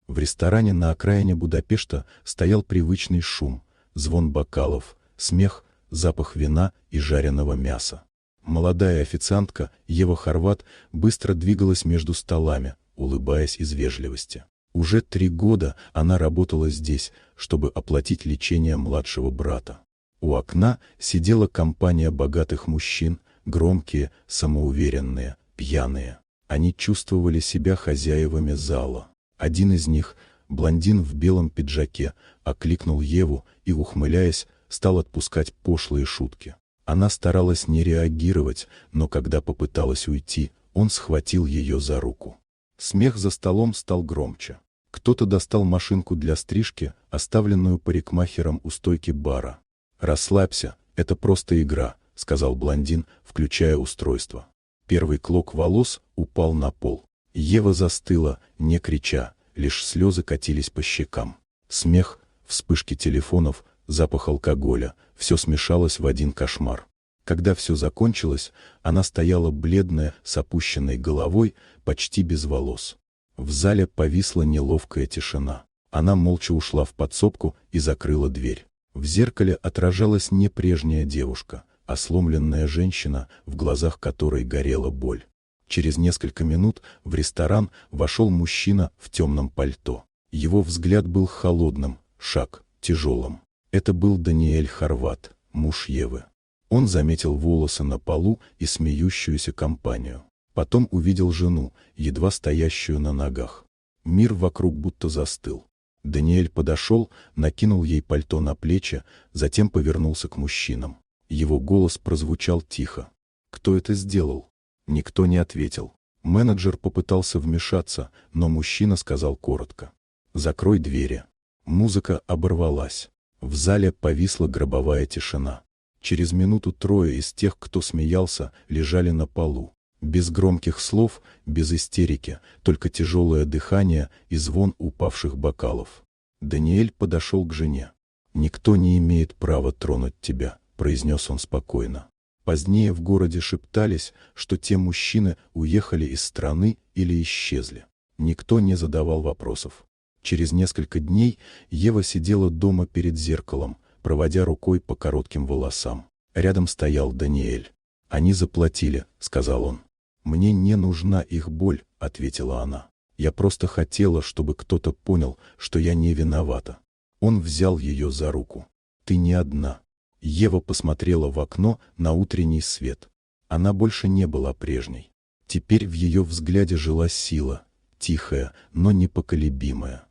В ресторане на окраине Будапешта стоял привычный шум, звон бокалов, смех, запах вина и жареного мяса. Молодая официантка Ева Хорват быстро двигалась между столами, улыбаясь из вежливости. Уже 3 года она работала здесь, чтобы оплатить лечение младшего брата. У окна сидела компания богатых мужчин, громкие, самоуверенные, пьяные. Они чувствовали себя хозяевами зала. Один из них, блондин в белом пиджаке, окликнул Еву и, ухмыляясь, стал отпускать пошлые шутки. Она старалась не реагировать, но когда попыталась уйти, он схватил ее за руку. Смех за столом стал громче. Кто-то достал машинку для стрижки, оставленную парикмахером у стойки бара. «Расслабься, это просто игра», — сказал блондин, включая устройство. Первый клок волос упал на пол. Ева застыла, не крича, лишь слезы катились по щекам. Смех, вспышки телефонов, запах алкоголя — все смешалось в один кошмар. Когда все закончилось, она стояла бледная, с опущенной головой, почти без волос. В зале повисла неловкая тишина. Она молча ушла в подсобку и закрыла дверь. В зеркале отражалась не прежняя девушка, а сломленная женщина, в глазах которой горела боль. Через несколько минут в ресторан вошел мужчина в темном пальто. Его взгляд был холодным, шаг тяжелым. Это был Даниэль Хорват, муж Евы. Он заметил волосы на полу и смеющуюся компанию. Потом увидел жену, едва стоящую на ногах. Мир вокруг будто застыл. Даниэль подошел, накинул ей пальто на плечи, затем повернулся к мужчинам. Его голос прозвучал тихо. «Кто это сделал?» Никто не ответил. Менеджер попытался вмешаться, но мужчина сказал коротко: «Закрой двери». Музыка оборвалась. В зале повисла гробовая тишина. Через минуту 3 из тех, кто смеялся, лежали на полу. Без громких слов, без истерики, только тяжелое дыхание и звон упавших бокалов. Даниэль подошел к жене. «Никто не имеет права тронуть тебя», — произнес он спокойно. Позднее в городе шептались, что те мужчины уехали из страны или исчезли. Никто не задавал вопросов. Через несколько дней Ева сидела дома перед зеркалом, проводя рукой по коротким волосам. Рядом стоял Даниэль. «Они заплатили», — сказал он. «Мне не нужна их боль», — ответила она. «Я просто хотела, чтобы кто-то понял, что я не виновата». Он взял ее за руку. «Ты не одна». Ева посмотрела в окно на утренний свет. Она больше не была прежней. Теперь в ее взгляде жила сила, тихая, но непоколебимая.